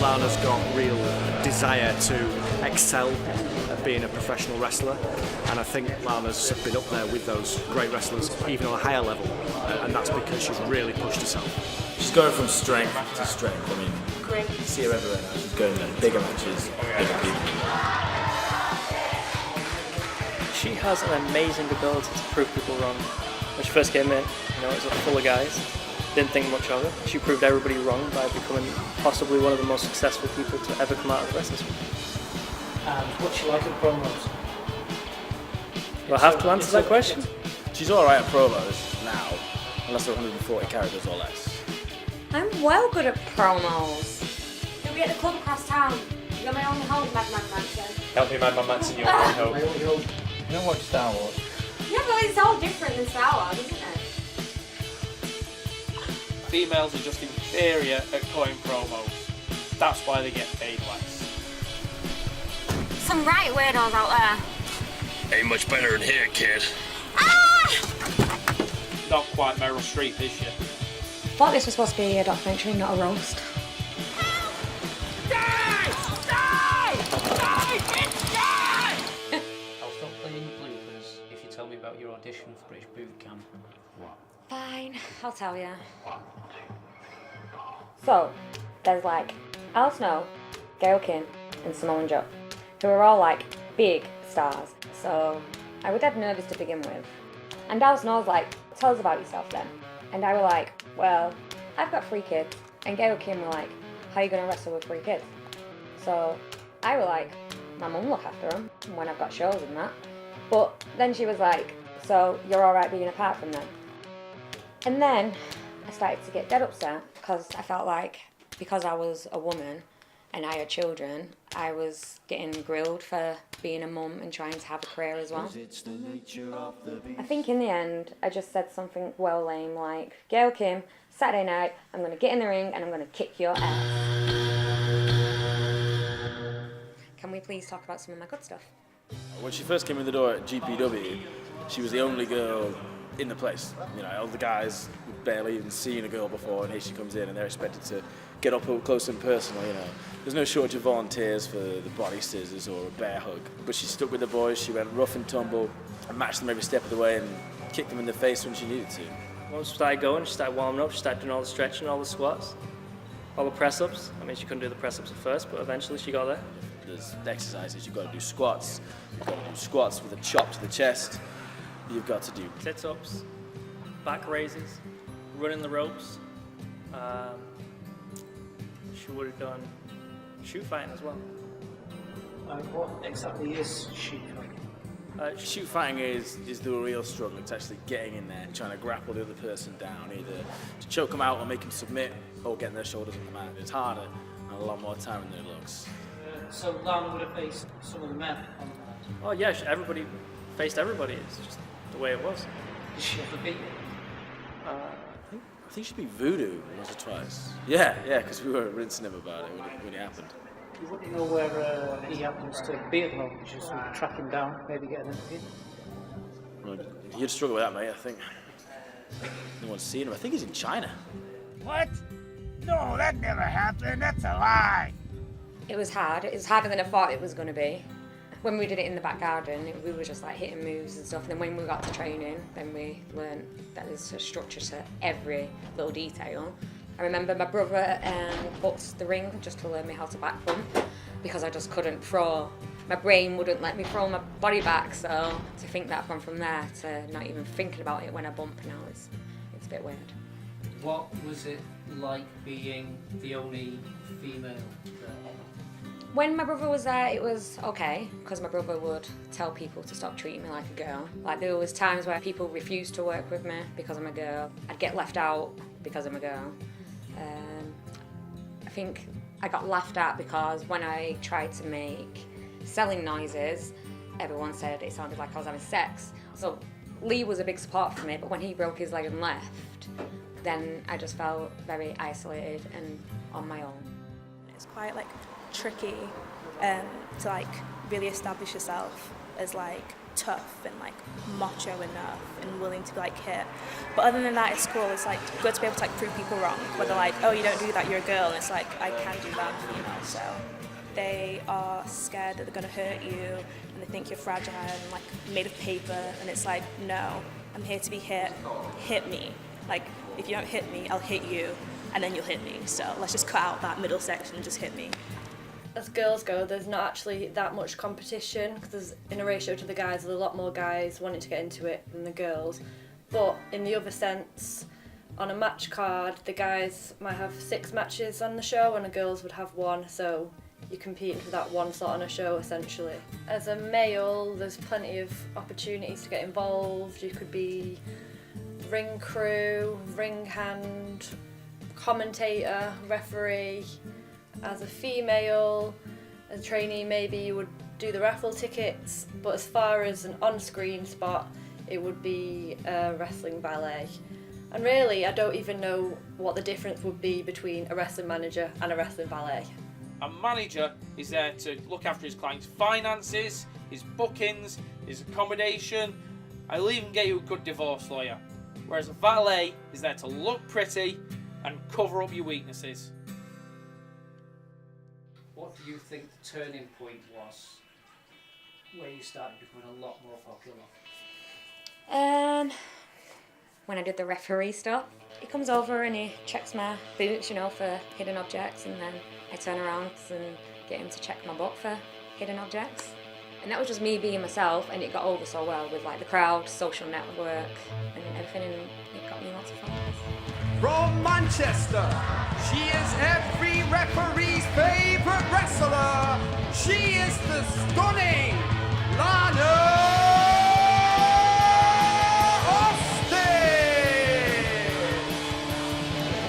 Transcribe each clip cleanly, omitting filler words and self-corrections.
Lana's got real desire to excel at being a professional wrestler, and I think Lana's been up there with those great wrestlers, even on a higher level, and that's because she's really pushed herself. She's going from strength to strength. I mean, you see her everywhere now. She's going to bigger matches, bigger people. She has an amazing ability to prove people wrong. When she first came in, it was full of guys. Didn't think much of it. She proved everybody wrong by becoming possibly one of the most successful people to ever come out of wrestling school. And what's she like at promos? Do I have to answer that question? She's alright at promos now, unless they're 140 characters or less. I'm well good at promos. You'll be at the club across town. You're my only home, Madman Manson. Help me, Madman Manson, you're my hope. You don't watch Star Wars? Yeah, but it's all different than Star Wars, isn't it? Females are just inferior at cutting promos. That's why they get paid less. Some right weirdos out there. Ain't much better than here, kid. Not quite Meryl Streep, is she? Thought this was supposed to be a documentary, not a roast. I'll stop playing bloopers if you tell me about your audition for British Boot Camp. Fine, I'll tell you. So, there's like Al Snow, Gail Kim, and Samoa Joe, who are all like big stars. So, I was dead nervous to begin with. And Al Snow's like, tell us about yourself then. And I was like, well, I've got 3 kids. And Gail Kim were like, how are you going to wrestle with 3 kids? So, I was like, my mum look after them when I've got shows and that. But then she was like, so you're alright being apart from them? And then I started to get dead upset because I felt like because I was a woman and I had children, I was getting grilled for being a mum and trying to have a career as well. I think in the end, I just said something well lame like, Gail Kim, Saturday night, I'm going to get in the ring and I'm going to kick your ass. Can we please talk about some of my good stuff? When she first came in the door at GPW, she was the only girl in the place. All the guys had barely even seen a girl before, and here she comes in and they're expected to get up close and personal, There's no shortage of volunteers for the body scissors or a bear hug. But she stuck with the boys, she went rough and tumble and matched them every step of the way and kicked them in the face when she needed to. Once she started going, she started warming up, she started doing all the stretching, all the squats, all the press-ups. I mean, she couldn't do the press-ups at first, but eventually she got there. There's exercises, you've got to do squats. You've got to do squats with a chop to the chest. You've got to do sit-ups, back raises, running the ropes. She would have done shoot fighting as well. What exactly is shoot fighting? Shoot fighting is the real struggle. It's actually getting in there and trying to grapple the other person down, either to choke them out or make them submit, or getting their shoulders on the mat. It's harder and a lot more time than it looks. So Lana would have faced some of the men on the mat? Oh yeah, everybody faced everybody. It's just the way it was. Did she ever beat you? I think she beat Voodoo once or twice. Yeah, because we were rinsing him about it when it happened. You wouldn't know where he happens to be at the moment. You just sort of track him down, maybe get an interview. Well, you'd struggle with that, mate, I think. No one's seen him. I think he's in China. What? No, that never happened. That's a lie. It was hard. It was harder than I thought it was going to be. When we did it in the back garden, we were just like hitting moves and stuff. And then when we got to training, then we learned that there's a structure to every little detail. I remember my brother booked the ring just to learn me how to back bump because I just couldn't throw. My brain wouldn't let me throw my body back. So to think that I've gone from there to not even thinking about it when I bump now it's a bit weird. What was it like being the only female there? When my brother was there, it was okay, because my brother would tell people to stop treating me like a girl. Like, there was times where people refused to work with me because I'm a girl. I'd get left out because I'm a girl. I think I got laughed at because when I tried to make selling noises, everyone said it sounded like I was having sex. So Lee was a big support for me, but when he broke his leg and left, then I just felt very isolated and on my own. It's quite tricky to really establish yourself as like tough and like macho enough and willing to be like hit. But other than that, at school, it's like good to be able to like prove people wrong. Where they're like, oh, you don't do that, you're a girl, and it's like I can do that, I'm female. So they are scared that they're gonna hurt you, and they think you're fragile and like made of paper. And it's like, no, I'm here to be hit. Hit me. Like if you don't hit me, I'll hit you, and then you'll hit me. So let's just cut out that middle section and just hit me. As girls go, there's not actually that much competition because in a ratio to the guys, there's a lot more guys wanting to get into it than the girls. But in the other sense, on a match card, the guys might have 6 matches on the show and the girls would have 1, so you're competing for that 1 slot on a show essentially. As a male, there's plenty of opportunities to get involved. You could be ring crew, ring hand, commentator, referee. As a female, as a trainee, maybe you would do the raffle tickets, but as far as an on-screen spot, it would be a wrestling valet. And really, I don't even know what the difference would be between a wrestling manager and a wrestling valet. A manager is there to look after his client's finances, his bookings, his accommodation. I'll even get you a good divorce lawyer. Whereas a valet is there to look pretty and cover up your weaknesses. What do you think the turning point was where you started becoming a lot more popular? When I did the referee stuff, he comes over and he checks my boots, you know, for hidden objects, and then I turn around and get him to check my book for hidden objects. And that was just me being myself, and it got over so well with like the crowd, social network, and everything, and it got me lots of followers. From Manchester, she is every referee's favourite wrestler. She is the stunning Lana Austin.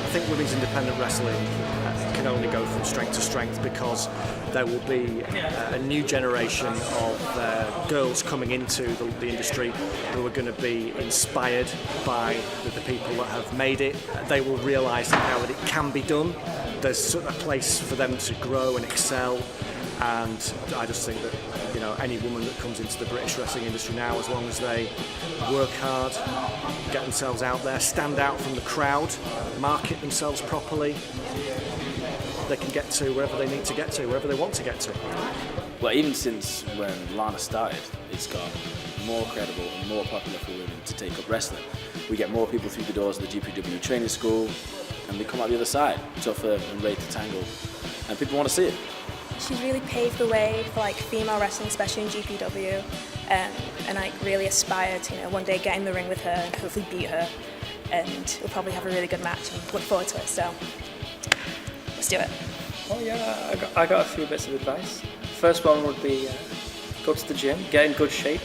I think women's independent wrestling can only go from strength to strength because there will be a new generation of girls coming into the industry who are going to be inspired by the people that have made it. They will realise now that it can be done. There's a place for them to grow and excel, and I just think that, you know, any woman that comes into the British wrestling industry now, as long as they work hard, get themselves out there, stand out from the crowd, market themselves properly, they can get to wherever they need to get to, wherever they want to get to. Well, even since when Lana started, it's got more credible and more popular for women to take up wrestling. We get more people through the doors of the GPW training school, and they come out the other side, tougher and ready to tangle, and people want to see it. She's really paved the way for like female wrestling, especially in GPW, and I really aspire to, you know, one day get in the ring with her and hopefully beat her, and we'll probably have a really good match and look forward to it. So let's do it. Oh yeah, I got a few bits of advice. First one would be go to the gym, get in good shape.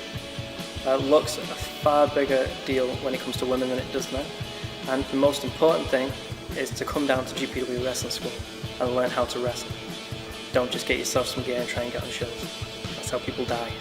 Looks a far bigger deal when it comes to women than it does men. And the most important thing is to come down to GPW Wrestling School and learn how to wrestle. Don't just get yourself some gear and try and get on shows. That's how people die.